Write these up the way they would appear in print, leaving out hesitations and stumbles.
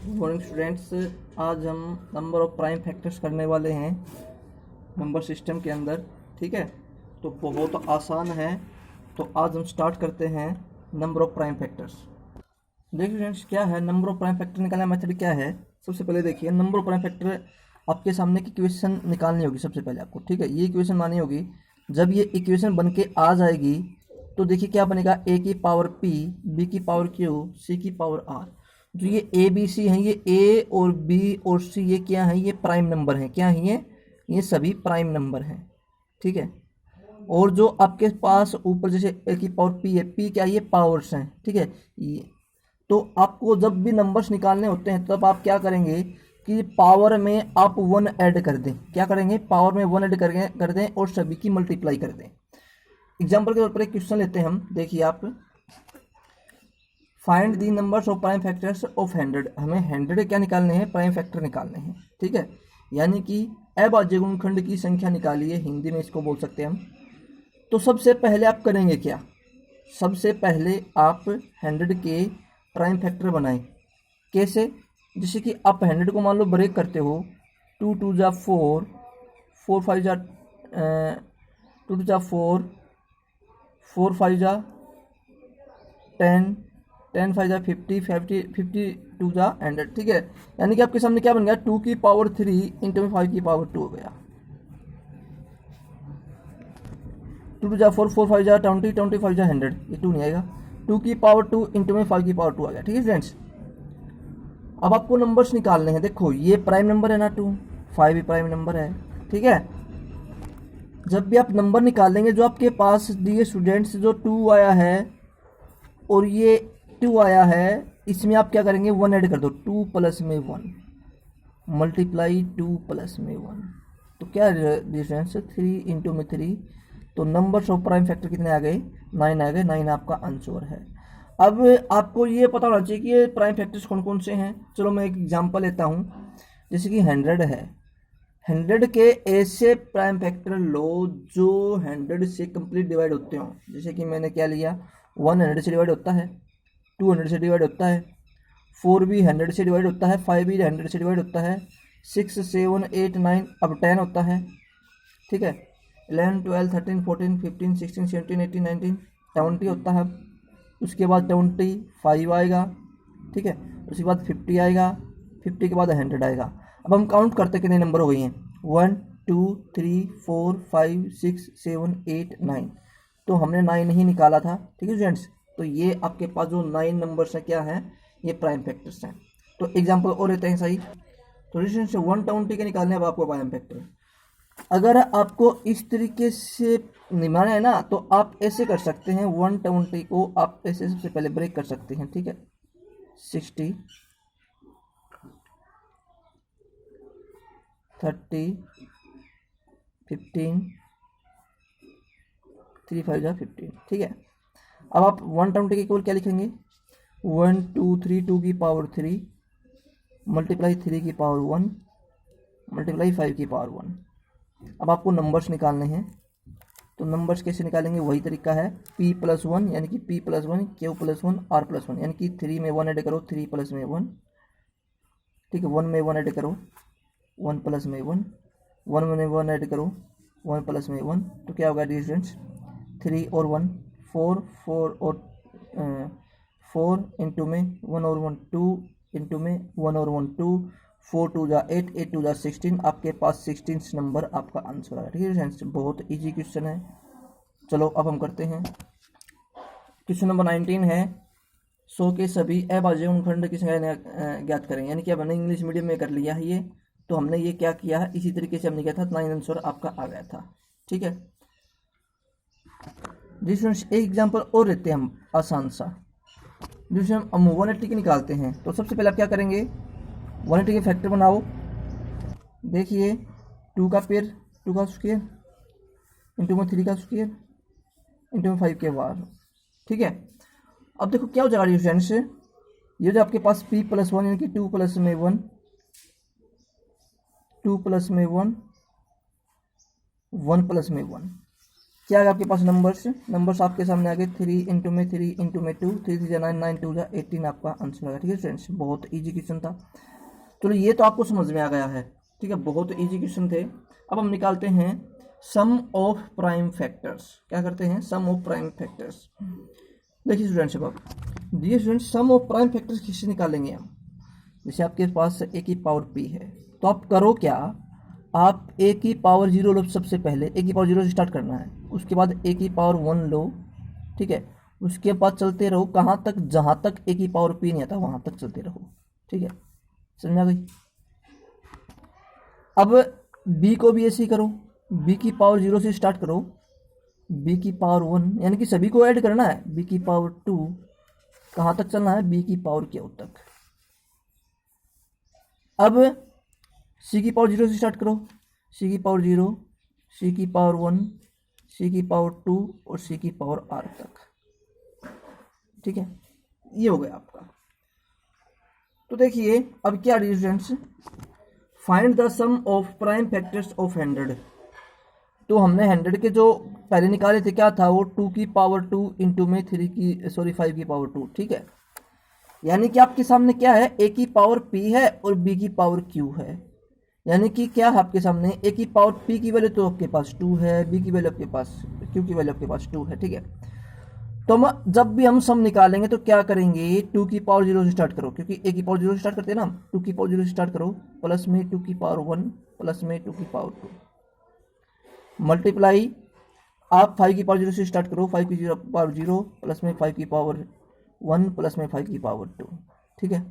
Good morning students. आज हम number of prime factors करने वाले हैं नंबर सिस्टम के अंदर। ठीक है, तो बहुत आसान है। तो आज हम स्टार्ट करते हैं नंबर ऑफ प्राइम फैक्टर्स। देखिए स्टूडेंट्स, क्या है नंबर ऑफ प्राइम फैक्टर निकालने का मेथड क्या है। सबसे पहले देखिए, नंबर ऑफ प्राइम फैक्टर आपके सामने की इक्वेशन निकालनी होगी सबसे पहले आपको। ठीक है, ये इक्वेशन मानी होगी। जब ये इक्वेशन बन के आ जाएगी तो देखिए क्या बनेगा, ए की पावर पी, बी की पावर क्यू, सी की पावर आर। जो ये ए बी सी हैं, ये ए और बी और सी ये क्या है, ये प्राइम नंबर हैं। क्या है ये सभी प्राइम नंबर हैं। ठीक है, और जो आपके पास ऊपर जैसे ए की पावर पी है, पी क्या, ये पावर्स हैं। ठीक है, ये तो आपको जब भी नंबर्स निकालने होते हैं तब आप क्या करेंगे कि पावर में आप वन ऐड कर दें। क्या करेंगे, पावर में वन ऐड कर दें और सभी की मल्टीप्लाई कर दें। एग्जाम्पल के तौर पर एक क्वेश्चन लेते हैं हम। देखिए आप, find the numbers of prime factors of 100। हमें 100 क्या निकालने हैं, प्राइम फैक्टर निकालने हैं। ठीक है, यानी कि अभाज्य गुणनखंड की संख्या निकालिए, हिंदी में इसको बोल सकते हैं हम। तो सबसे पहले आप करेंगे क्या, सबसे पहले आप 100 के प्राइम फैक्टर बनाएं। कैसे, जैसे कि आप 100 को मान लो ब्रेक करते हो, 2 2 जा 4, 4 5 जा 2 2 जा 4, 4 5 जा 10, 10 5 जा 50, 52 जा 100। ठीक है, यानी कि आपके सामने क्या बन गया, 2 की पावर 3 इंटू में 5 की पावर 2 हो गया। 2 2 जा 4, 4 5 जा 20, 20 5 जा 100, ये 2 नहीं आएगा। 2 की पावर 2 इंटू में 5 की पावर 2 आ गया। ठीक है फ्रेंड्स, अब आपको नंबर्स निकालने हैं। देखो ये प्राइम नंबर है ना 2, 5 भी प्राइम नंबर है। ठीक है, जब भी आप नंबर निकालेंगे, जो आपके पास दिए स्टूडेंट्स, जो 2 आया है और ये 2 आया है, इसमें आप क्या करेंगे, 1 ऐड कर दो। 2 प्लस में 1 मल्टीप्लाई 2 प्लस में 1, तो क्या डिफरेंस, 3 इंटू में 3। तो नंबर्स ऑफ प्राइम फैक्टर कितने आ गए, 9 आ गए। 9 आपका आंसर है। अब आपको ये पता होना चाहिए कि ये प्राइम फैक्टर्स कौन कौन से हैं। चलो मैं एक एग्जांपल लेता हूँ, जैसे कि 100 है। 100 के ऐसे प्राइम फैक्टर लो जो 100 से कंप्लीट डिवाइड होते हो। जैसे कि मैंने क्या लिया, 100 से डिवाइड होता है, 200 से डिवाइड होता है, 4 भी 100 से डिवाइड होता है, 5 भी 100 से डिवाइड होता है, 6 7 8 9 अब 10 होता है। ठीक है, 11 12 13 14 15 16 17 18 19 20 होता है। उसके बाद 25 आएगा। ठीक है, उसके बाद 50 आएगा, 50 के बाद 100 आएगा। अब हम काउंट करते कितने नंबर हो गए हैं, 1 2 3 4 5 6 7 8 9। तो हमने 9 ही निकाला था। ठीक है स्टूडेंट्स, तो ये आपके पास जो 9 नंबर्स हैं क्या हैं, ये प्राइम फैक्टर्स हैं। तो एग्जाम्पल और रहते हैं सही। तो स्टूडेंट्स 120 के निकालने अब आपको प्राइम फैक्टर। अगर आपको इस तरीके से निभाना है ना, तो आप ऐसे कर सकते हैं। 120 को आप ऐसे सबसे पहले ब्रेक कर सकते हैं। ठीक है, 60 30 15 3 5 जा 15। ठीक है, अब आप 120 के केवल क्या लिखेंगे, 1 2 3 2 की पावर 3 मल्टीप्लाई 3 की पावर 1 मल्टीप्लाई 5 की पावर 1। अब आपको नंबर्स निकालने हैं। तो नंबर्स कैसे निकालेंगे, वही तरीका है, p प्लस 1 यानी कि p plus 1 q plus 1 r plus 1, यानी कि 3 में 1 ऐड करो, 3 प्लस में 1। ठीक है, 1 में 1 ऐड करो, 1 प्लस में 1, 1 में 1 ऐड करो, 1 प्लस में 1। तो क्या होगा डिफरेंस, 3 और 1 4, 4 और 4 इंटू में 1 और 1 2 इंटू में 1 और 1 2, 4 2 जा 8, 8 2 जा 16। आपके पास 16 नंबर आपका आंसर आएगा। ठीक है फ्रेंड्स, बहुत इजी क्वेश्चन है। चलो अब हम करते हैं क्वेश्चन नंबर 19 है, 100 के सभी अभाज्य गुणनखंड की संख्या ज्ञात करें। यानी कि हमने इंग्लिश मीडियम में कर लिया है ये, तो हमने ये क्या किया है, इसी तरीके से हमने किया था, 9 आंसर आपका आ गया था। ठीक है, जिसमें एक एग्जाम्पल और लेते हैं हम आसान सा, जिसमें हम 180 की निकालते हैं। तो सबसे पहले आप क्या करेंगे, 180 के फैक्टर बनाओ। देखिए 2 का पेयर, 2 का स्क्वायर इंटू में 3 का स्क्वायर इंटू में 5 के बार। ठीक है, अब देखो क्या हो जाएगा फ्रेंड्स, ये जो आपके पास p प्लस 1 यानी कि 2 प्लस में 1, 2 प्लस में 1, 1 प्लस में 1, क्या है आपके पास नंबर्स आपके सामने आ गए। 3 इंटू में 3 इंटू में 2, 3 3 9 9 2 18 आपका आंसर आएगा। ठीक है फ्रेंड्स, बहुत इजी क्वेश्चन था। चलो ये तो आपको समझ में आ गया है। ठीक है, बहुत इजी क्वेश्चन थे। अब हम निकालते हैं सम ऑफ प्राइम फैक्टर्स। क्या करते हैं, सम ऑफ प्राइम फैक्टर्स। देखिए स्टूडेंट्स, अब देखिए students, sum of prime factors किससे निकालेंगे हम। जैसे आपके पास ए की पावर पी है, तो आप करो क्या, आप ए की पावर 0 लो। सबसे पहले ए की पावर 0 से स्टार्ट करना है, उसके बाद ए की पावर 1 लो। ठीक है, उसके बाद चलते रहो कहाँ तक, जहाँ तक ए की पावर पी नहीं आता वहाँ तक चलते रहो। ठीक है, समझा गई। अब बी को भी ऐसे ही करो, बी की पावर 0 से स्टार्ट करो, बी की पावर 1, यानी कि सभी को ऐड करना है। बी की पावर 2 कहाँ तक चलना है, बी की पावर क्यू तक। अब सी की पावर 0 से स्टार्ट करो, सी की पावर 0, सी की पावर 1, सी की पावर 2 और सी की पावर आर तक। ठीक है, ये हो गया आपका। तो देखिए अब क्या students, find the sum of prime factors of 100। तो हमने 100 के जो पहले निकाले थे क्या था, वो 2 की पावर 2 इंटू में 5 की पावर 2। ठीक है, यानी कि आपके सामने क्या है, ए की पावर पी है और बी की पावर क्यू है। यानी कि क्या है आपके सामने, ए की पावर पी की वैल्यू तो आपके पास 2 है, बी की वैल्यू आपके पास, क्यू की वैल्यू आपके पास 2 है। ठीक है, तो जब भी हम सम निकालेंगे तो क्या करेंगे, 2 की पावर 0 से स्टार्ट करो, क्योंकि ए की पावर 0 से स्टार्ट करते हैं ना। 2 की पावर 0 से स्टार्ट करो, प्लस में 2 की पावर 1 प्लस में 2 की पावर 2, मल्टीप्लाई आप 5 की पावर 0 से स्टार्ट करो, 5 की पावर 0 प्लस में 5 की पावर 1 प्लस में 5 की पावर 2। ठीक है,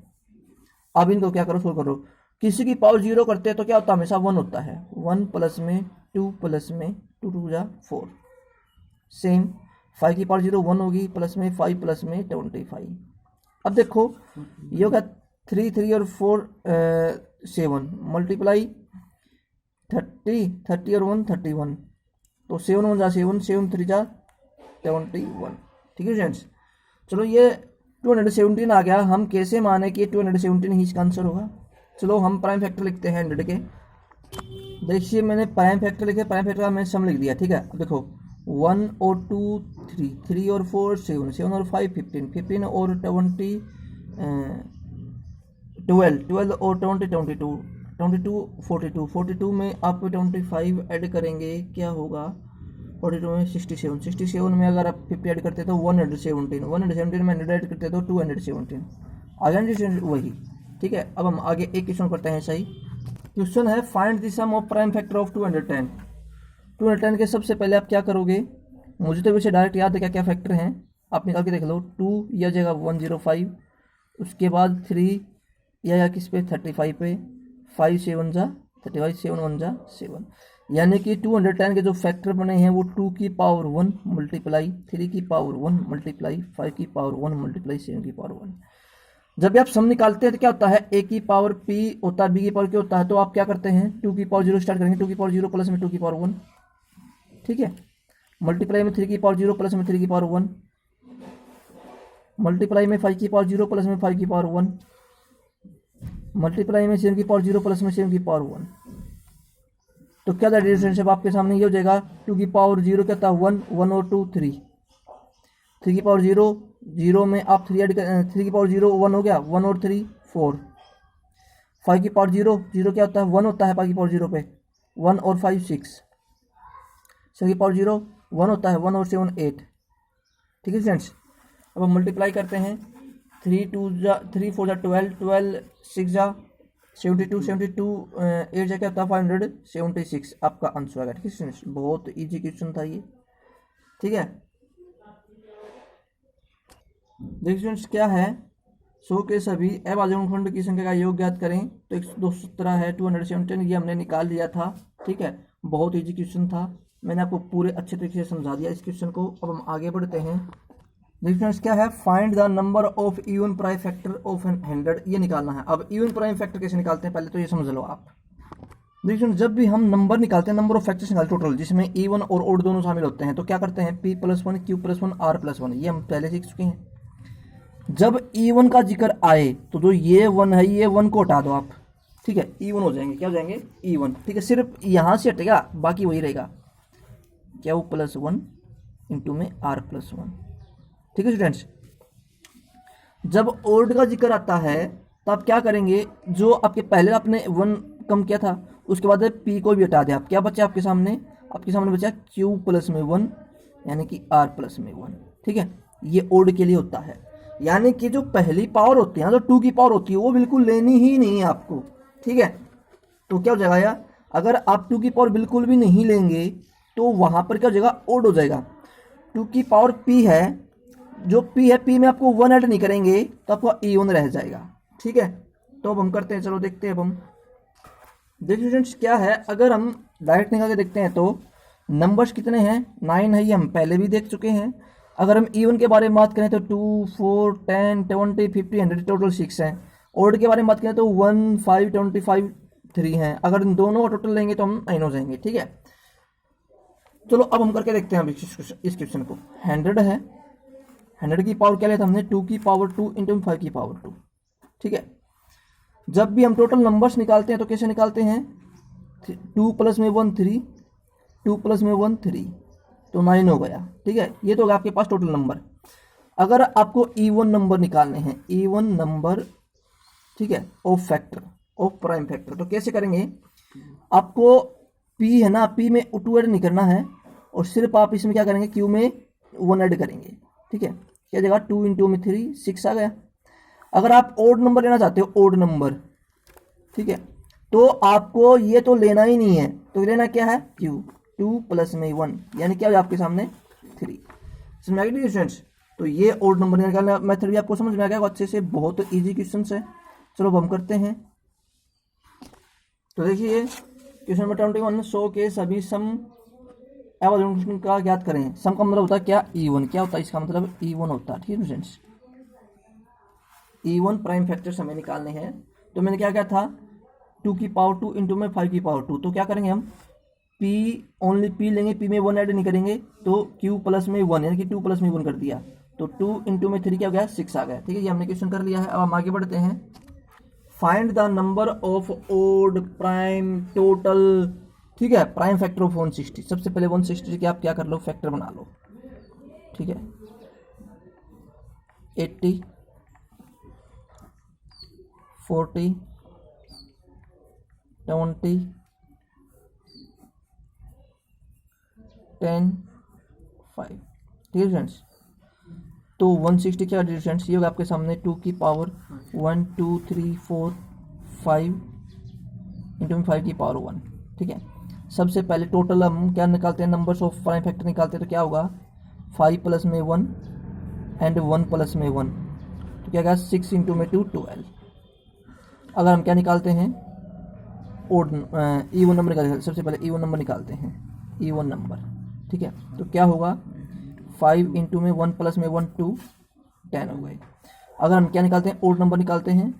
अब इनको क्या करो, सोल्व करो। किसी की पावर 0 करते हैं तो क्या होता है, हमेशा 1 होता है। 1 प्लस में 2 प्लस में 2 2 जा 4। सेम 5 की पावर 0 1 होगी, प्लस में 5 प्लस में 25। अब देखो ये होगा 3 3 और 4 7, मल्टीप्लाई 30 और 1 31, तो 7 1 जा 7, 7 3 जा 21। ठीक है फ्रेंड्स, चलो ये 217 आ गया। हम कैसे माने कि 217 ही इसका आंसर होगा। चलो हम प्राइम फैक्टर लिखते हैं 100 के। देखिए मैंने प्राइम फैक्टर लिखे, प्राइम फैक्टर का मैंने सम लिख दिया। ठीक है, अब देखो 1 और 2 3, 3 और 4 7, 7 और 5 15, 15 और 20 12, 12 और 20 22, 22 42, 42 में आप 25 ऐड करेंगे क्या होगा, 42 में 67, 67 में अगर आप 50 ऐड करते तो 117, 117 में 100 ऐड करते तो 217 आ गया वही। ठीक है, अब हम आगे एक क्वेश्चन करते हैं। सही क्वेश्चन है, find the sum of prime factor of 210। 210 के सबसे पहले आप क्या करोगे, मुझे तो वैसे डायरेक्ट याद है क्या क्या फैक्टर हैं, आप निकाल के देख लो। 2 यह जगह 105, उसके बाद 3 या किस पे 35 पे, 5 7 जा 35, 7 1 जा 7। यानी कि 210 के जो फैक्टर बने हैं वो 2 की पावर 1 मल्टीप्लाई 3 की पावर 1 मल्टीप्लाई 5 की पावर 1 मल्टीप्लाई 7 की पावर 1। जब भी आप सम निकालते हैं तो क्या होता है, ए की पावर पी होता है, बी की पावर क्यू होता है, तो आप क्या करते हैं 2 की पावर 0 स्टार्ट करेंगे, 2 की पावर 0 प्लस में 2 की पावर 1। ठीक है, मल्टीप्लाई में 3 की पावर 0 प्लस में 3 की पावर 1, मल्टीप्लाई में 5 की पावर 0 प्लस में 5 की पावर 1, मल्टीप्लाई में 7 की पावर 0 प्लस में 7 की पावर 1। तो क्या था रिलेशनशिप आपके सामने ये हो जाएगा, 2 की पावर 0 क्या था 1, 1 और 2 3, 3 की पावर 0, 0 में आप 3 ऐड कर, 3 की पावर 0 1 हो गया, 1 और 3 4, 5 की पावर 0, 0 क्या होता है 1 होता है 5 की पावर 0 पे, 1 और 5 6, 6 की पावर 0 1 होता है, 1 और 7 8। ठीक है फ्रेंड्स, अब हम मल्टीप्लाई करते हैं, 3 2 जा 3 4 जा 12, 12 6 जा 72, 72 8 जा क्या होता है 576 आपका आंसर आएगा। ठीक है फ्रेंड्स, बहुत इजी क्वेश्चन था ये। ठीक है, देखिए स्टूडेंट्स क्या है, 100 के सभी अभाज्य खंड की संख्या का योग ज्ञात करें। तो 217 है, 217 ये हमने निकाल लिया था। ठीक है, बहुत इजी क्वेश्चन था, मैंने आपको पूरे अच्छे तरीके से समझा दिया इस क्वेश्चन को। अब हम आगे बढ़ते हैं। देखिए फ्रेंड्स क्या है, find the number of even prime factor of 100, ये निकालना है। अब इवन प्राइम फैक्टर कैसे निकालते हैं पहले तो ये समझ लो आप। देखिए जब भी हम नंबर निकालते हैं, नंबर ऑफ फैक्टर्स निकालते टोटल, जिसमें इवन और ओड दोनों शामिल होते हैं, तो क्या करते हैं p+1 q+1 r+1, ये हम पहले सीख चुके हैं। जब E1 का जिक्र आए तो जो ये 1 है, ये 1 को हटा दो आप। ठीक है, E1 हो जाएंगे, क्या हो जाएंगे E1। ठीक है, सिर्फ यहाँ से हटेगा, बाकी वही रहेगा। क्यू प्लस वन इंटू में आर प्लस वन। ठीक है स्टूडेंट्स, जब ओड का जिक्र आता है तो आप क्या करेंगे, जो आपके पहले आपने वन कम किया था उसके बाद पी को भी हटा दिया, आप क्या बचा आपके सामने बचा क्यू प्लस में वन यानी कि आर प्लस में वन। ठीक है, ये ओड के लिए होता है, यानी कि जो पहली पावर होती है ना, जो टू की पावर होती है वो बिल्कुल लेनी ही नहीं है आपको। ठीक है, तो क्या हो जाएगा यार, अगर आप टू की पावर बिल्कुल भी नहीं लेंगे तो वहां पर क्या हो जाएगा, ओड हो जाएगा। टू की पावर पी है, जो पी है पी में आपको वन ऐड नहीं करेंगे तो आपको ई वन रह जाएगा। ठीक है, तो अब हम करते हैं, चलो देखते हैं। अब हम देखिए स्टूडेंट्स क्या है, अगर हम डायरेक्ट निकाल के देखते हैं तो नंबर्स कितने हैं, 9 है, ये हम पहले भी देख चुके हैं। अगर हम इवन के बारे में बात करें तो 2, 4, 10, 20, 50, 100 टोटल 6 हैं। ओड के बारे में बात करें तो 1, 5, 25, 3 हैं। अगर इन दोनों का टोटल लेंगे तो हम 9 हो जाएंगे। ठीक है, चलो अब हम करके देखते हैं इस क्वेश्चन को। 100 है, 100 की पावर क्या लेते हमने, 2 की पावर 2 इंटू 5 की पावर 2। ठीक है, जब भी हम टोटल नंबर्स निकालते हैं तो कैसे निकालते हैं, 2 प्लस में 1 3, 2 प्लस में 1 3, तो 9 हो गया। ठीक है, ये तो होगा आपके पास टोटल नंबर। अगर आपको इवन नंबर निकालने हैं, इवन नंबर, ठीक है, of factor, of prime factor, तो कैसे करेंगे, आपको पी है ना, पी में 2 ऐड नहीं करना है और सिर्फ आप इसमें क्या करेंगे, क्यू में 1 ऐड करेंगे। ठीक है, क्या जगह 2 इंटू में 3 6 आ गया। अगर आप ओड नंबर लेना चाहते हो, ओड नंबर, ठीक है, तो आपको ये तो लेना ही नहीं है, तो लेना क्या है, क्यू, 2 प्लस में 1 यानी क्या आपके सामने 3। समझ आ गई स्टूडेंट्स, तो ये ओड नंबर निकालने का मेथड भी आपको समझ में आ गया अच्छे से, बहुत इजी क्वेश्चन है। चलो हम करते हैं। तो देखिए क्वेश्चन नंबर 21, 100 के सभी सम एवं का ज्ञात करें। सम का मतलब होता है क्या, E1, क्या होता है इसका मतलब, E1 होता है। ठीक है स्टूडेंट्स, E1 प्राइम फैक्टर्स हमें निकालने हैं। तो मैंने क्या था, 2 की पावर 2 इंटू में 5 की पावर 2, तो क्या करेंगे हम, P ओनली P लेंगे, P में 1 ऐड नहीं करेंगे, तो Q प्लस में 1 यानी कि 2 प्लस में 1 कर दिया, तो 2 इंटू में 3 क्या हो गया, 6 आ गया। ठीक है, ये हमने क्वेश्चन कर लिया है। अब हम आगे बढ़ते हैं। Find the number of odd prime total, ठीक है, प्राइम फैक्टर ऑफ 160। सबसे पहले 160 के आप क्या कर लो, फैक्टर बना लो। ठीक है, 80, 40, 20, 10, 5। ठीक है फ्रेंड्स, तो 160 क्या डिस्टेंस, ये होगा आपके सामने 2 की पावर 1 2 3 4 5 इंटू 5 की पावर 1। ठीक है, सबसे पहले टोटल हम क्या निकालते हैं, नंबर्स ऑफ प्राइम फैक्टर निकालते हैं, तो क्या होगा, 5 प्लस में 1 एंड 1 प्लस में 1, तो क्या होगा 6 इंटू में 2 12। अगर हम क्या निकालते हैं, ओड E1 नंबर निकालते, सबसे पहले E1 नंबर निकालते हैं, E1 नंबर। ठीक है, तो क्या होगा, 5 इंटू में 1 प्लस में 1 2 10 हो गए। अगर हम क्या निकालते हैं, ओड नंबर निकालते हैं,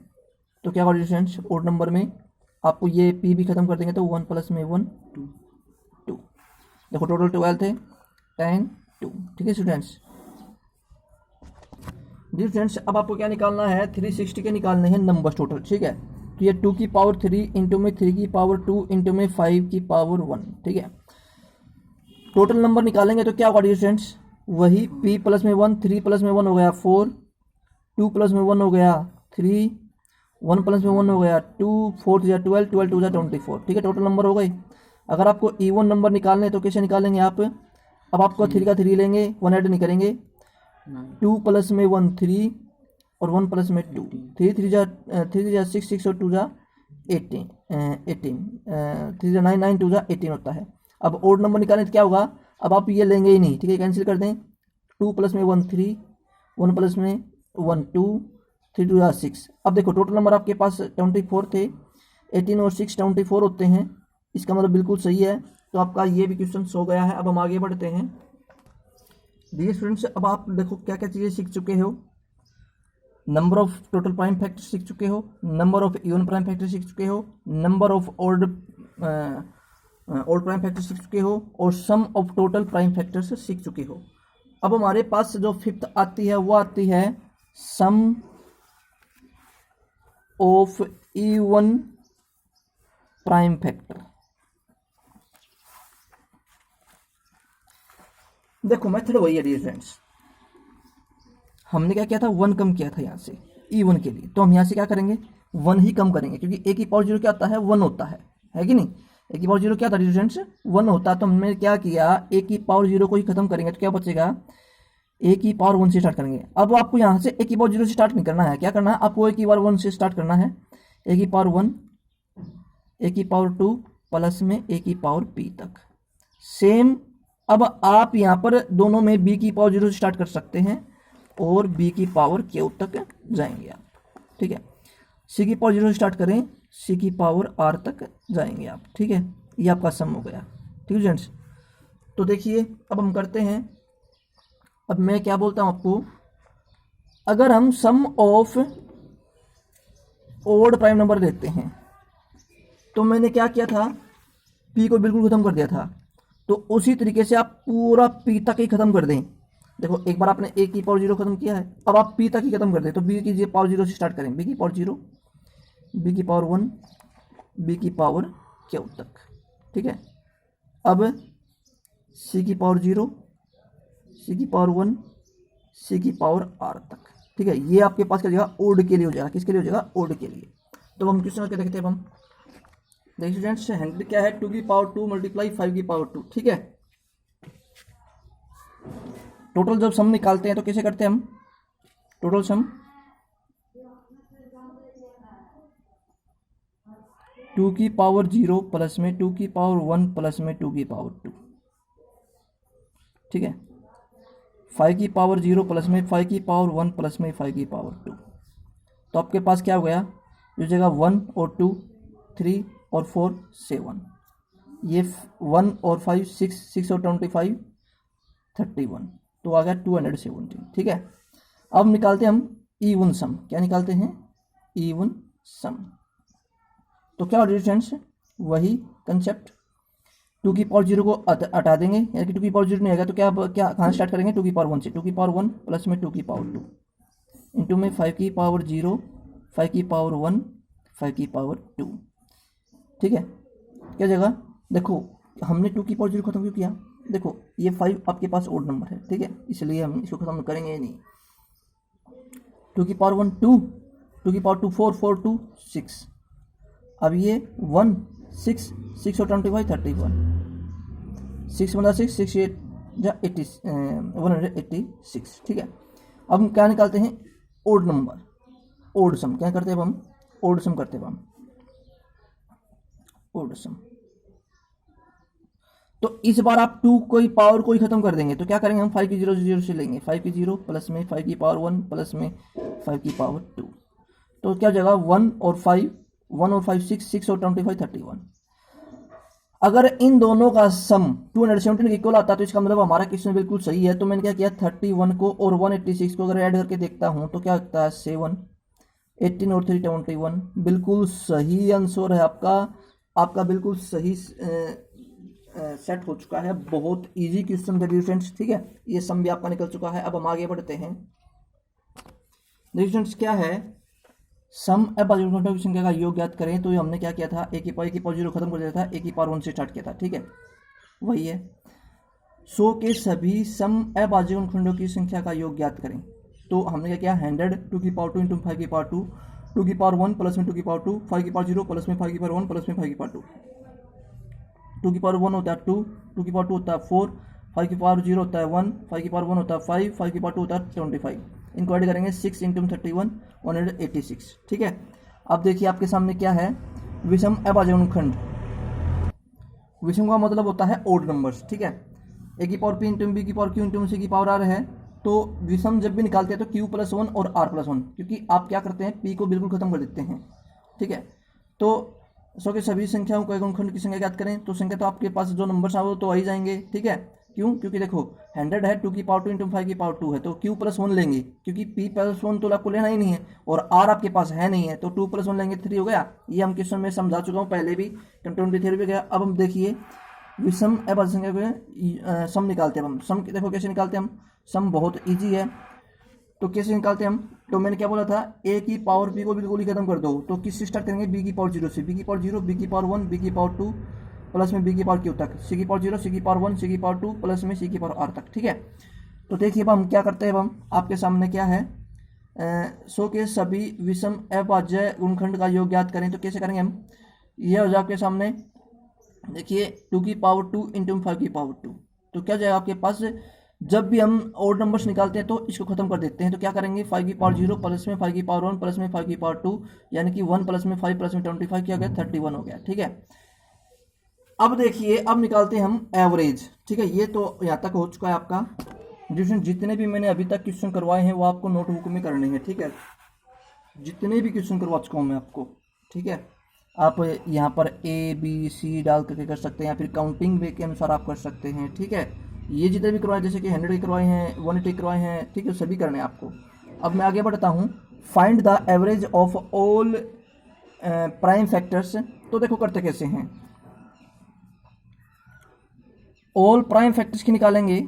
तो क्या होगा डिस्टेंस, ओड नंबर में आपको ये P भी खत्म कर देंगे, तो 1 प्लस में 1 2। देखो टोटल 12 थे, 10 2। ठीक है स्टूडेंट्स, जी फ्रेंड्स, अब आपको क्या निकालना है, 360 के निकालने हैं नंबर टोटल। ठीक है, तो ये 2 की पावर 3 इंटू में 3 की पावर 2 इंटू में 5 की पावर 1। ठीक है, टोटल नंबर निकालेंगे तो क्या होगा स्टूडेंट्स, वही P प्लस में 1, 3 प्लस में 1 हो गया 4, 2 प्लस में 1 हो गया 3, 1 प्लस में 1 हो गया 2, 4 या 12, 12 2 24। ठीक है, टोटल नंबर हो गई। अगर आपको E1 नंबर निकालने तो कैसे निकालेंगे आप, अब आपको 3 का 3 लेंगे, 1 ऐड नहीं करेंगे, 2 प्लस में 1 3 और 1 प्लस में 2, 3 3 जा 6 6 और 2 जा 18 3 जा 9 9 2 जा 18 होता है। अब ओड नंबर निकालें तो क्या होगा, अब आप ये लेंगे ही नहीं। ठीक है, कैंसिल कर दें, 2 प्लस में 1 3, 1 प्लस में 1 2, 3 2 जा 6। अब देखो टोटल नंबर आपके पास 24 थे, 18 और 6 24 होते हैं, इसका मतलब बिल्कुल सही है। तो आपका ये भी क्वेश्चन हो गया है। अब हम आगे बढ़ते हैं। डियर स्टूडेंट्स, अब आप देखो क्या क्या चीज़ें सीख चुके हो, number of total prime factor सीख चुके हो, number of even prime factor सीख चुके हो, number of odd prime factor सीख चुके हो, और sum of total prime factors सीख चुके हो। अब हमारे पास जो फिफ्थ आती है वो आती है सम ऑफ इवन प्राइम फैक्टर। देखो मेथड वही है डियर फ्रेंड्स, हमने क्या किया था, 1 कम किया था यहाँ से E1 के लिए, तो हम यहाँ से क्या करेंगे, 1 ही कम करेंगे, क्योंकि ए की पावर 0 क्या होता है, 1 होता है कि नहीं। ए की पावर 0 क्या था डियर फ्रेंड्स, 1 होता है। तो हमने क्या किया, ए की पावर 0 को ही खत्म करेंगे, तो क्या बचेगा, ए की पावर 1 से स्टार्ट करेंगे। अब आपको यहाँ से ए की पावर 0 से स्टार्ट नहीं करना है, क्या करना है आपको, ए की पावर 1 से स्टार्ट करना है, ए की पावर 1, ए की पावर 2 प्लस में ए की पावर p तक, सेम। अब आप यहाँ पर दोनों में b की पावर 0 से स्टार्ट कर सकते हैं और b की पावर q तक जाएंगे आप, ठीक है। c की पावर 0 से स्टार्ट करें, c की पावर r तक जाएंगे आप, ठीक है। ये आपका सम हो गया, ठीक है फ्रेंड्स। तो देखिए अब हम करते हैं, अब मैं क्या बोलता हूँ आपको, अगर हम सम ऑफ ओड प्राइम नंबर देखते हैं, तो मैंने क्या किया था, p को बिल्कुल खत्म कर दिया था, तो उसी तरीके से आप पूरा p तक ही खत्म कर दें। देखो एक बार आपने a की पावर 0 खत्म किया है, अब आप p तक ही खत्म कर दें, तो b की पावर 0 से स्टार्ट करें, b की पावर 0, b की पावर 1, b की पावर q तक, ठीक है। अब c की पावर 0, c की पावर 1, c की पावर r तक, ठीक है। ये आपके पास क्या जाएगा, ओड के लिए हो जाएगा, किसके लिए हो जाएगा, ओड के लिए। तो हम क्वेश्चन करके देखते हैं। अब हम देखिए स्टूडेंट्स, 100 क्या है, 2 की पावर 2 मल्टीप्लाई 5 की पावर 2, ठीक है। टोटल जब सम निकालते हैं तो कैसे करते हैं हम, टोटल सम 2 की पावर 0 प्लस में 2 की पावर 1 प्लस में 2 की पावर 2, ठीक है। 5 की पावर 0 प्लस में 5 की पावर 1 प्लस में 5 की पावर 2, तो आपके पास क्या हो गया, जो जगह 1 और 2, 3 और 4, 7, ये 1 और 5, 6 और 25, 31, तो आ गया 217, ठीक है। अब निकालते हैं हम E1 सम, क्या निकालते हैं, E1 सम। तो क्या हो फ्रेंड्स, वही कंसेप्ट, 2 की पावर 0 को हटा देंगे, यानी कि 2 की पावर 0 नहीं आएगा, तो क्या कहाँ स्टार्ट करेंगे, 2 की पावर 1 से, 2 की पावर 1 प्लस में 2 की पावर 2 इंटू में 5 की पावर 0, 5 की पावर 1, 5 की पावर 2, ठीक है। क्या जगह, देखो हमने 2 की पावर 0 खत्म क्यों किया, देखो ये 5 आपके पास ओड नंबर है, ठीक है, इसलिए हम इसको खत्म करेंगे नहीं। 2 की पावर 1 2, 2 की पावर 2 4, 4 2 6, अब ये 1 6, 6 और 25 31, 6 बना 6, 6 8 जा 80, 186, ठीक है। अब हम क्या निकालते हैं, ओड नंबर, ओड सम, क्या करते हैं अब हम, ओड सम करते हैं हम, ओड सम। तो इस बार आप 2 कोई पावर को ही खत्म कर देंगे, तो क्या करेंगे हम, 5 की 0 0 से लेंगे, 5 की 0 प्लस में 5 की पावर 1 प्लस में 5 की पावर 2, तो क्या जगह 1 और 5, 1 और 5 6, 6 और 25 31। अगर इन दोनों का सम 217 के इक्वल आता है, तो इसका मतलब हमारा क्वेश्चन बिल्कुल सही है। तो मैंने क्या किया, 31 को और 186 को अगर ऐड करके देखता हूं तो क्या होता है, 7, 18 और 3 21, बिल्कुल सही आंसर है आपका, आपका बिल्कुल सही सेट हो चुका है। बहुत इजी क्वेश्चन था फ्रेंड्स, ठीक है, ये सम भी आपका निकल चुका है। अब हम आगे बढ़ते हैं। फ्रेंड्स क्या है, सम अभाज्य घटकों की संख्या का योग ज्ञात करें, तो हमने क्या किया था, ए की पावर 0 खत्म कर दिया था, ए की पावर 1 से स्टार्ट किया था, ठीक है, वही है। 100 के सभी सम अभाज्य खंडों की संख्या का योग ज्ञात करें, तो हमने क्या किया, 100 2 की पावर 2 इंटू 5 की पावर 2, 2 की पावर 1 प्लस में 2 की पावर 2, 5 की पावर 0 प्लस में 5 की पावर 1 प्लस में 5 की पावर 2, 2 की पावर 1 होता है 2, 2 की पावर 2 होता है 4, 5 की पावर 0 होता है 1, 5 की पावर 1 होता है 5, 5 की पावर 2 होता है 25, इनको ऐड करेंगे 6 इंटू 31 186, ठीक है। अब देखिए आपके सामने क्या है, विषम अभाज्य खंड, विषम का मतलब होता है ओड नंबर्स, ठीक है। ए की पावर p इंटू बी की पावर q इंटू सी की पावर r है, तो विषम जब भी निकालते हैं तो q प्लस 1 और r प्लस 1, क्योंकि आप क्या करते हैं, p को बिल्कुल खत्म कर देते हैं, ठीक है। तो 100 के सभी संख्याओं को गुणनखंड की संख्या ज्ञात करें, तो संख्या तो आपके पास जो नंबर्स हैं वो तो आ ही जाएंगे, ठीक है। क्यों, क्योंकि देखो 100 है, 2 की पावर 2 इंटू 5 की पावर 2 है, तो q प्लस 1 लेंगे, क्योंकि p प्लस 1 तो आपको लेना ही नहीं है, और r आपके पास है नहीं है, तो 2 प्लस 1 लेंगे 3 हो गया। ये हम क्वेश्चन में समझा चुका हूँ पहले भी, कंट्रोल थ्योरी भी गया। अब हम देखिए विषम अभाज्य संख्या को सम निकालते हैं हम, सम देखो कैसे निकालते हैं हम, सम बहुत ईजी है। तो कैसे निकालते हैं हम, तो मैंने क्या बोला था, a की पावर b को बिल्कुल ही खत्म कर दो, तो किससे स्टार्ट करेंगे, b की पावर 0 से, b की पावर 0, b की पावर 1, b की पावर 2, प्लस में बी की पावर क्यू तक, सी की पावर 0, सी की पावर 1, सी की पावर 2 प्लस में सी की पावर आर तक। ठीक है, तो देखिए अब हम क्या करते हैं, अब हम आपके सामने क्या है, 100 के सभी विषम अभाज्य गुणनखंड का योग ज्ञात करें। तो कैसे करेंगे हम, ये हो जाए आपके सामने, देखिए 2 की पावर 2 इंटू 5 की पावर 2, तो क्या जाएगा आपके पास, जब भी हम ओड नंबर्स निकालते हैं तो इसको खत्म कर देते हैं। तो क्या करेंगे, 5 की पावर 0 प्लस में 5 की पावर 1 प्लस में 5 की पावर 2, यानी कि 1 प्लस में 5 प्लस में 25 क्या हो गया, 31 हो गया। ठीक है, अब देखिए अब निकालते हैं हम एवरेज। ठीक है, ये तो यहाँ तक हो चुका है आपका। जितने भी मैंने अभी तक क्वेश्चन करवाए हैं वो आपको नोटबुक में करने हैं। ठीक है, जितने भी क्वेश्चन करवा चुका हूँ मैं आपको। ठीक है, आप यहाँ पर ए बी सी डाल करके कर सकते हैं, या फिर काउंटिंग वे के अनुसार आप कर सकते हैं। ठीक है, ये जितने भी करवाए, जैसे कि 100 के करवाए हैं, 180 करवाए हैं, ठीक है, सभी करने हैं आपको। अब मैं आगे बढ़ता हूँ, find the average of all prime factors. तो देखो करते कैसे हैं, ऑल प्राइम फैक्टर्स की निकालेंगे।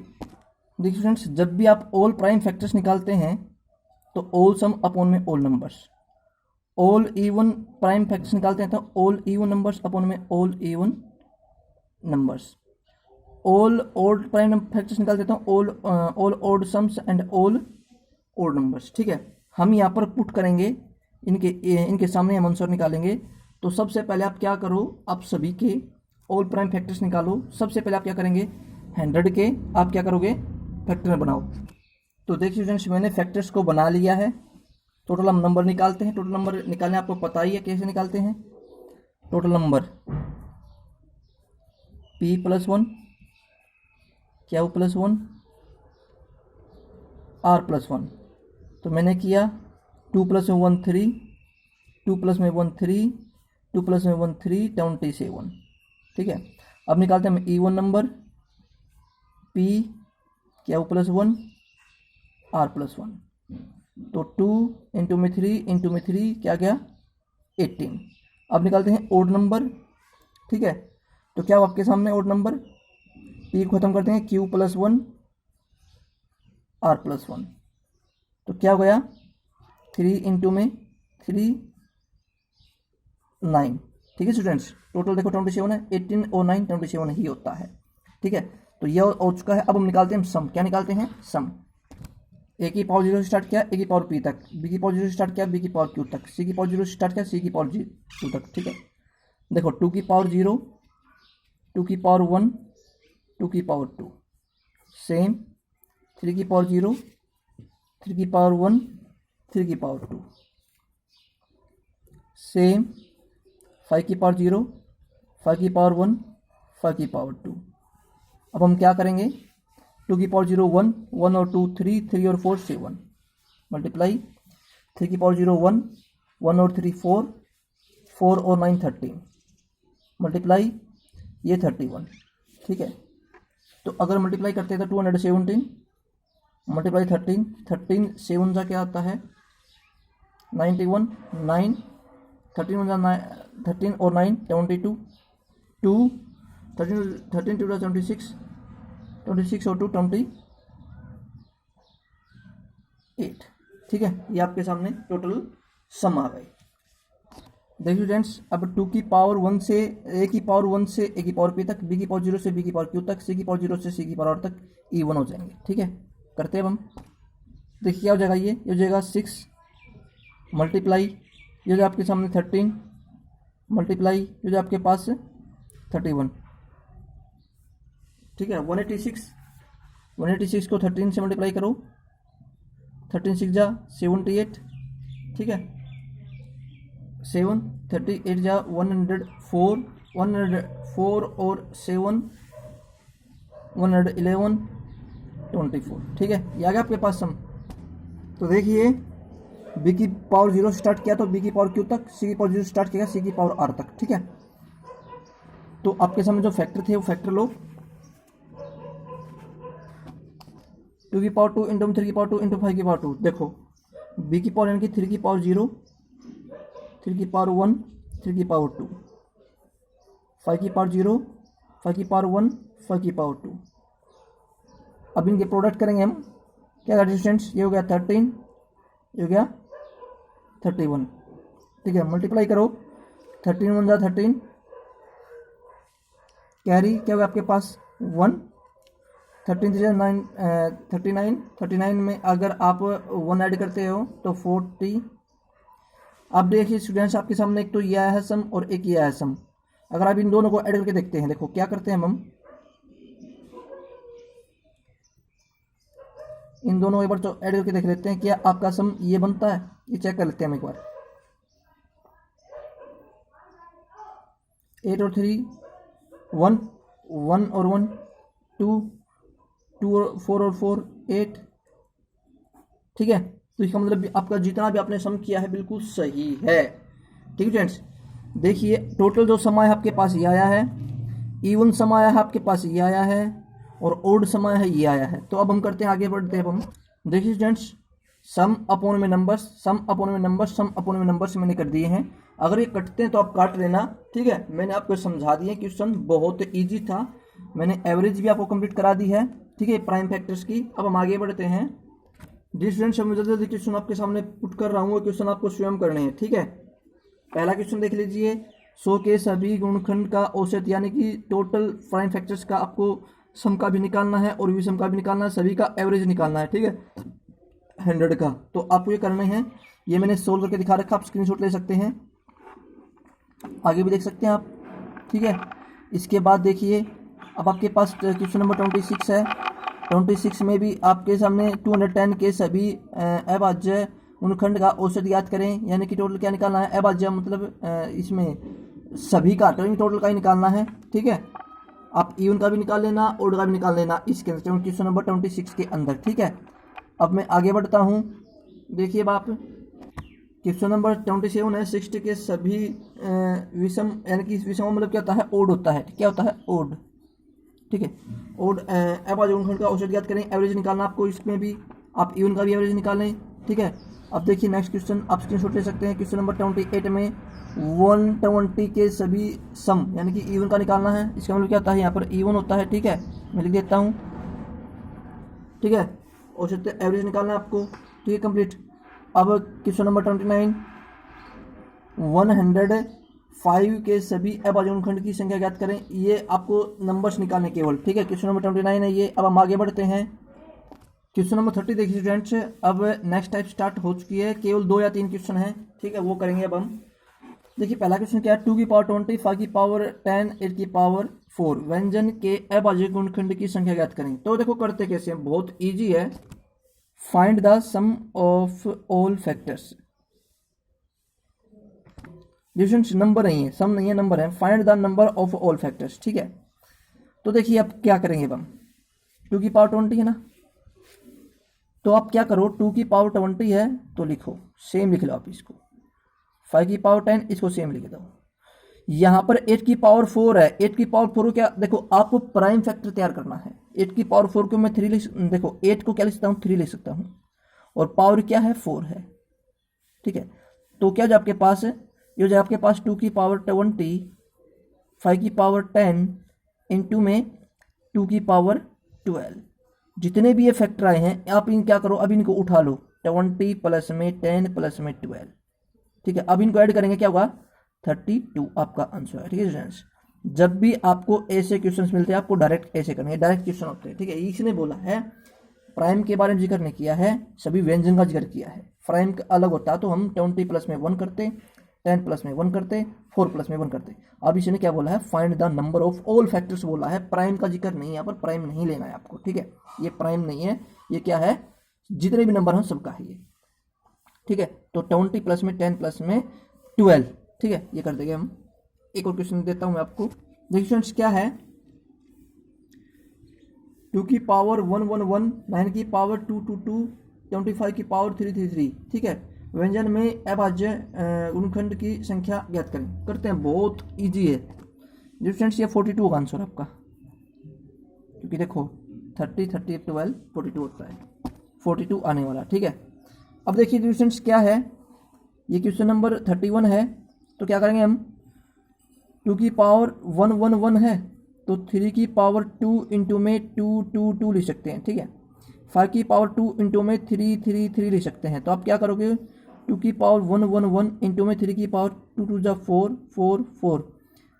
देखिए स्टूडेंट्स, जब भी आप ऑल प्राइम फैक्टर्स निकालते हैं तो ऑल सम अपॉन में all numbers, all even prime factors निकालते हैं तो ऑल इवन नंबर्स अपॉन में all even numbers, all odd prime factors निकाल देता हूँ all odd sums and all odd numbers. ठीक है, हम यहाँ पर पुट करेंगे, इनके सामने हम आंसर निकालेंगे। तो सबसे पहले आप क्या करो, आप सभी के ऑल प्राइम फैक्टर्स निकालो। सबसे पहले आप क्या करेंगे, 100 के आप क्या करोगे, फैक्टर बनाओ। तो देखिए स्टूडेंट्स, मैंने फैक्टर्स को बना लिया है। टोटल हम नंबर निकालते हैं, टोटल नंबर निकालने आपको पता ही है कैसे निकालते हैं। टोटल नंबर p प्लस 1 क्या प्लस 1 r प्लस 1। तो मैंने किया 2 प्लस में 1 3, 2 प्लस में 1 3, 2 प्लस में 1 3 27। ठीक है, अब निकालते हैं हम इवन नंबर, p क्या प्लस 1 r प्लस 1। तो 2 इंटू में 3 इंटू में 3 क्या गया 18। अब निकालते हैं ओड नंबर। ठीक है, तो क्या आपके सामने ओड नंबर, p को खत्म करते हैं, q प्लस 1 r प्लस 1। तो क्या हो गया 3 इंटू में 3 9। ठीक है स्टूडेंट्स, टोटल देखो 27 है, 18 और 9 27 ही होता है। ठीक है, तो यह हो चुका है। अब हम निकालते हैं सम। क्या निकालते हैं, सम। ए की पावर 0 से स्टार्ट किया ए की पावर p तक, बी की पावर 0 से स्टार्ट किया बी की पावर q तक, सी की पावर 0 से स्टार्ट किया सी की पावर q तक। ठीक है, देखो 2 की पावर 0, 2 की पावर 1, 2 की पावर 2, सेम 3 की पावर 0, 3 की पावर 1, 3 की पावर 2, सेम 5 की पावर 0, 5 की पावर 1, 5 की पावर 2। अब हम क्या करेंगे, 2 की पावर 0 1, 1 और 2 3, 3 और 4 7, मल्टीप्लाई 3 की पावर 0 1, 1 और 3 4, 4 और 9 13, मल्टीप्लाई ये 31। ठीक है, तो अगर मल्टीप्लाई करते हैं तो 217 मल्टीप्लाई 13, 13 7 का क्या आता है 91, 9 13 और 9 22, 2 13 2 26, 26 और 2 28। ठीक है, ये आपके सामने टोटल सम आ गए। देखिए स्टूडेंट्स, अब 2 की पावर 1 से a की पावर 1 से a की पावर p तक, b की पावर 0 से b की पावर q तक, c की पावर 0 से c की पावर r तक इवन हो जाएंगे। ठीक है, करते हैं अब हम। देखिए क्या हो जाएगा, ये हो जाएगा 6 मल्टीप्लाई ये जो आपके सामने 13 मल्टीप्लाई ये जो आपके पास 31। ठीक है, 186 को 13 से मल्टीप्लाई करो, 13 6 जा 78। ठीक है, 7 38 जा 104, 104 और 7 111 24। ठीक है, ये आ गया आपके पास सम। तो देखिए b की पावर 0 स्टार्ट किया तो b की पावर q तक, c की पावर 0 स्टार्ट किया c की पावर r तक। ठीक है, तो आपके सामने जो फैक्टर थे वो फैक्टर लो, 2 की पावर 2 इंटू 3 की पावर 2 इंटू 5 की पावर 2। देखो b की पावर यानी कि 3 की पावर 0, 3 की पावर 1, 3 की पावर 2, 5 की पावर 0, 5 की पावर 1, 5 की पावर 2। अब इनके प्रोडक्ट करेंगे हम, क्या डिस्टेंस, ये हो गया 13, ये हो गया 31। ठीक है, मल्टीप्लाई करो, 13 1 जा 13, कैरी क्या होगा आपके पास 1, 13 3 9 39, 39 में अगर आप 1 ऐड करते हो तो 40। अब देखिए स्टूडेंट्स आपके सामने एक तो ये आया है सम और एक ये आया है सम। अगर आप इन दोनों को ऐड करके देखते हैं, देखो क्या करते हैं हम इन दोनों को एक बार तो ऐड करके देख लेते हैं क्या आपका सम ये बनता है, ये चेक कर लेते हैं हम एक बार। 8 और 3 1, 1 और 1 2, 2 और 4 और 4 8, ठीक है। तो इसका मतलब आपका जितना भी आपने सम किया है बिल्कुल सही है, ठीक है फ्रेंड्स। देखिए टोटल जो सम आया आपके पास ये आया है, इवन सम आया है आपके पास ये आया है, और ओड सम आया है ये आया है। तो अब हम करते हैं आगे बढ़ते हैं हम। देखिए स्टूडेंट्स सम अपॉन में नंबर्स, सम अपॉन में नंबर्स, सम अपॉन में नंबर्स मैंने कर दिए हैं। अगर ये कटते हैं तो आप काट लेना, ठीक है। मैंने आपको समझा दिया क्वेश्चन बहुत ईजी था, मैंने एवरेज भी आपको कंप्लीट करा दी है, ठीक है, प्राइम फैक्टर्स की। अब हम आगे बढ़ते हैं। जी स्टूडेंट्स मैं जल्दी जल्दी क्वेश्चन आपके सामने पुट कर रहा हूँ, क्वेश्चन आपको स्वयं करने हैं, ठीक है। पहला क्वेश्चन देख लीजिए, 100 के सभी गुणनखंड का औसत यानी कि टोटल प्राइम फैक्टर्स का आपको सम का भी निकालना है और विषम का भी निकालना है, सभी का एवरेज निकालना है, ठीक है, 100 का। तो आपको ये करने हैं, ये मैंने सोल्व करके दिखा रखा, आप स्क्रीनशॉट ले सकते हैं, आगे भी देख सकते हैं आप, ठीक है। इसके बाद देखिए अब आपके पास क्वेश्चन नंबर 26 है। 26 में भी आपके सामने 210 के सभी अभाज्य गुणनखंड का औसत याद करें, यानी कि टोटल क्या निकालना है, अभाज्य मतलब इसमें सभी का टोटल का ही निकालना है, ठीक है। आप इवन का भी निकाल लेना, ओड का भी निकाल लेना इसके अंदर क्वेश्चन नंबर 26 के अंदर, ठीक है। अब मैं आगे बढ़ता हूँ। देखिए आप क्वेश्चन नंबर 27 है, 60 के सभी विषम यानी कि विषम मतलब क्या होता है, ओड होता है, क्या होता है, ओड, ठीक है। ओड अभाज्य गुणनखंड का औसत ज्ञात करें, एवरेज निकालना आपको, इसमें भी आप इवन का भी एवरेज निकालें, ठीक है। अब देखिए नेक्स्ट क्वेश्चन आप स्क्रीनशॉट ले सकते हैं। क्वेश्चन नंबर 28 में 120 के सभी सम यानी कि इवन का निकालना है, इसका मतलब क्या होता है, यहाँ पर इवन होता है, ठीक है, मैं लिख देता हूँ, ठीक है। औसत एवरेज निकालना है आपको, ठीक है, कंप्लीट। अब क्वेश्चन नंबर 29 105 के सभी अभाज्य गुणनखंड की संख्या ज्ञात करें, ये आपको नंबर्स निकालने केवल, ठीक है। क्वेश्चन नंबर 29 है ये। अब हम आगे बढ़ते हैं। क्वेश्चन नंबर 30 देखिए स्टूडेंट्स, अब नेक्स्ट टाइप स्टार्ट हो चुकी है, केवल 2 या 3 क्वेश्चन हैं, ठीक है, वो करेंगे अब हम। देखिए पहला क्वेश्चन क्या है, 2 की पावर 20, 5 की पावर 10, 8 की पावर 4 व्यंजन के अभाज्य गुणनखंड की संख्या ज्ञात करें। तो देखो करते कैसे हैं, बहुत ईजी है। Find the sum of all factors, number नहीं है, सम नहीं है, नंबर है। Find the number of all factors, ठीक है। तो देखिए अब क्या करेंगे हम, 2 की पावर 20 है ना, तो आप क्या करो, 2 की पावर 20 है तो लिखो, सेम लिख लो आप इसको। 5 की पावर 10 इसको सेम लिख दो। यहाँ पर 8 की पावर 4 है, 8 की पावर 4 क्या, देखो आपको प्राइम फैक्टर तैयार करना है। 8 की पावर 4 को मैं 3 लिख, देखो 8 को क्या लिख सकता हूँ, 3 लिख सकता हूँ, और पावर क्या है, 4 है, ठीक है। तो क्या जो आपके पास है, ये जो आपके पास 2 की पावर 20, 5 की पावर 10 इंटू में 2 की पावर 12, जितने भी ये फैक्टर आए हैं आप इन क्या करो, अब इनको उठा लो, 20 प्लस में 10 प्लस में 12, ठीक है। अब इनको ऐड करेंगे क्या होगा, 32 आपका आंसर है, ठीक है स्टूडेंट्स। जब भी आपको ऐसे क्वेश्चंस मिलते हैं आपको डायरेक्ट ऐसे करने, डायरेक्ट क्वेश्चन होते हैं, ठीक है। इसने बोला है प्राइम के बारे में जिक्र नहीं किया है, सभी व्यंजन का जिक्र किया है। प्राइम अलग होता तो हम 20 प्लस में 1 करते, 10 प्लस में 1 करते, 4 प्लस में 1 करते। अब इसने क्या बोला है, find the number of all factors बोला है, प्राइम का जिक्र नहीं है, यहाँ पर प्राइम नहीं लेना है आपको, ठीक है। ये प्राइम नहीं है, ये क्या है, जितने भी नंबर हैं सबका है ये, ठीक है। तो 20 प्लस में 10 प्लस में 12, ठीक है, ये कर देंगे हम। एक और क्वेश्चन देता हूँ मैं आपको, देखिए स्टूडेंट्स क्या है, 2 की पावर 111, 9 की पावर 222, 25 की पावर 333, ठीक है। व्यंजन में अभाज्य गुणनखंड की संख्या ज्ञात करें। करते हैं, बहुत इजी है स्टूडेंट्स, ये 42 होगा आंसर आपका, क्योंकि देखो 30 30 12 42 होता है, 42 आने वाला, ठीक है। अब देखिए स्टूडेंट्स क्या है, ये क्वेश्चन नंबर 31 है, तो क्या करेंगे हम, 2 की पावर 111 है तो 3 की पावर 2 इंटू में 2 लिख सकते हैं, ठीक है। 5 की पावर 2 इंटू में 3 लिख सकते हैं। तो आप क्या करोगे, 2 की पावर 111 इंटू में 3 की पावर 2 2 जा 4 4 4,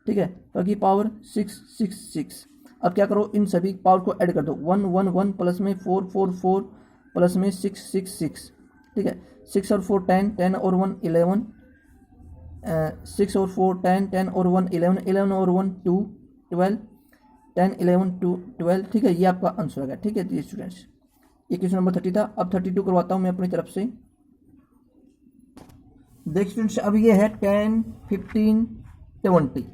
ठीक है, 5 की पावर 666। अब क्या करो, इन सभी पावर को ऐड कर दो, 1 1 1 प्लस में 4 4 4 प्लस में 6 6 6, ठीक है, 6 और 4 10, 10 और 1 11, 6 और 4 10, 10 और 1 11, 11 और 1 2 12, 10 11 2 12, ठीक है, ये आपका आंसर आ गया। ठीक है जी स्टूडेंट्स, ये क्वेश्चन नंबर 30 था। अब 32 करवाता हूँ मैं अपनी तरफ से। देख स्टूडेंट्स, अब ये है 10 15 20।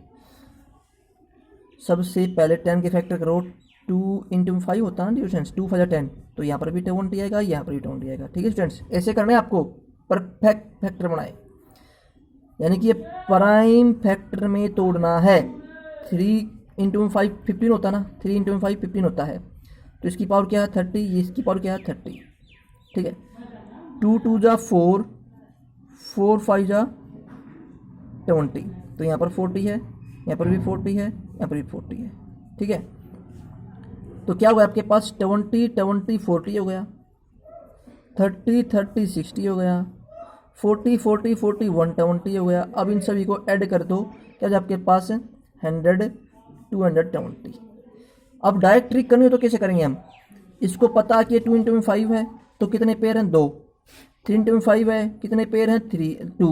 सबसे पहले 10 के फैक्टर करो, 2 × 5 होता है ना स्टूडेंट्स, 2 5 10, तो यहाँ पर भी 20 आएगा, यहाँ पर भी 20 आएगा। ठीक है स्टूडेंट्स, ऐसे करना है आपको, परफेक्ट फैक्टर बनाए, यानी कि ये प्राइम फैक्टर में तोड़ना है। 3 × 5 15 होता है ना, 3 × 5 15 होता है, तो इसकी पावर क्या है 30, ये इसकी पावर क्या है 30। ठीक है, 2 2 जा 4, 4 5 जा 20, तो यहाँ पर 40 है, यहाँ पर भी 40 है, यहाँ पर भी 40 है। ठीक है, तो क्या हुआ आपके पास 20 20 40 हो गया, 30 30 60 हो गया, 40 40 40 120 हो गया। अब इन सभी को ऐड कर दो, क्या आपके पास 100 220। अब डायरेक्ट ट्रिक करनी हो तो कैसे करेंगे हम, इसको पता कि 2 × 5 है तो कितने पेयर हैं 2, 3 × 5 है कितने पेयर हैं 3 2,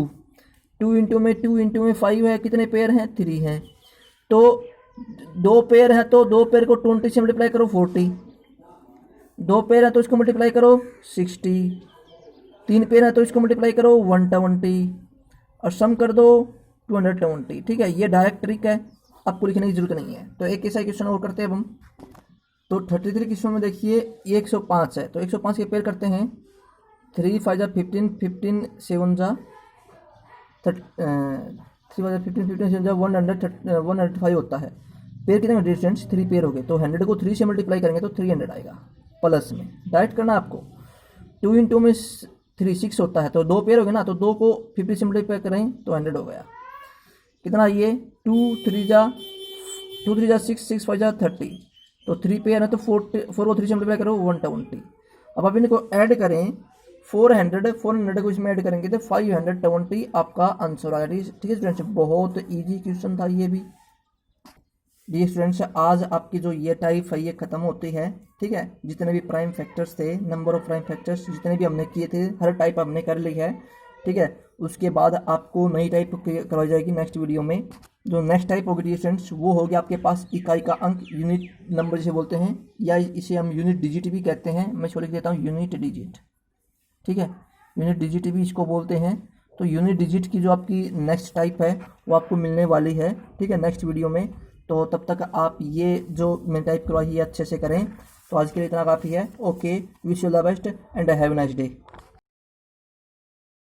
2 × 5 है कितने पेयर हैं 3 हैं, तो 2 पेयर है तो 2 पेयर को 20 से मल्टीप्लाई करो 40, 2 पेयर है तो इसको मल्टीप्लाई करो 60, 3 पेयर है तो इसको मल्टीप्लाई करो 120 और सम कर दो 220। ठीक है, ये डायरेक्ट ट्रिक है, आपको लिखने की जरूरत नहीं है। तो एक ऐसा क्वेश्चन और करते हैं अब हम। तो 33 क्वेश्चन में देखिए ये 105 है, तो 105 के पेयर करते हैं, 3 5 जा 15, 15 7 जा 3 5 जा 15, 15 7 जा 105 होता है। पेयर कितने डिस्टेंस 3 पेयर हो गए, तो 100 को 3 से मल्टीप्लाई करेंगे तो 300 आएगा प्लस में। डायरेक्ट करना आपको, 2 × में 3 6 होता है, तो 2 पेयर हो गए ना, तो 2 को 50 से मल्टीप्लाई करें तो 100 हो गया। कितना ये 2 3 जा 6 6 5 जा 30, तो 3 पेयर है तो 4 को 3 से मल्टीप्लाई करो 120। अब आप इनको ऐड करें 400 को इसमें ऐड करेंगे तो 520 आपका आंसर आ गया। ठीक है स्टूडेंट्स, बहुत इजी क्वेश्चन था ये भी। जी स्टूडेंट्स, आज आपकी जो ये टाइप है ये खत्म होती है। ठीक है, जितने भी प्राइम फैक्टर्स थे, नंबर ऑफ प्राइम फैक्टर्स जितने भी हमने किए थे, हर टाइप हमने कर ली है। ठीक है, उसके बाद आपको नई टाइप करवाई जाएगी नेक्स्ट वीडियो में। जो नेक्स्ट टाइप होगी स्टूडेंट्स वो होगी आपके पास इकाई का अंक, यूनिट नंबर जिसे बोलते हैं, या इसे हम यूनिट डिजिट भी कहते हैं। मैं इसको लिख देता हूँ यूनिट डिजिट। ठीक है, यूनिट डिजिट भी इसको बोलते हैं। तो यूनिट डिजिट की जो आपकी नेक्स्ट टाइप है वो आपको मिलने वाली है। ठीक है, नेक्स्ट वीडियो में। तो तब तक आप ये जो मैं टाइप करवाई है अच्छे से करें। तो आज के लिए इतना काफ़ी है। Okay, wish you the best and have a nice day.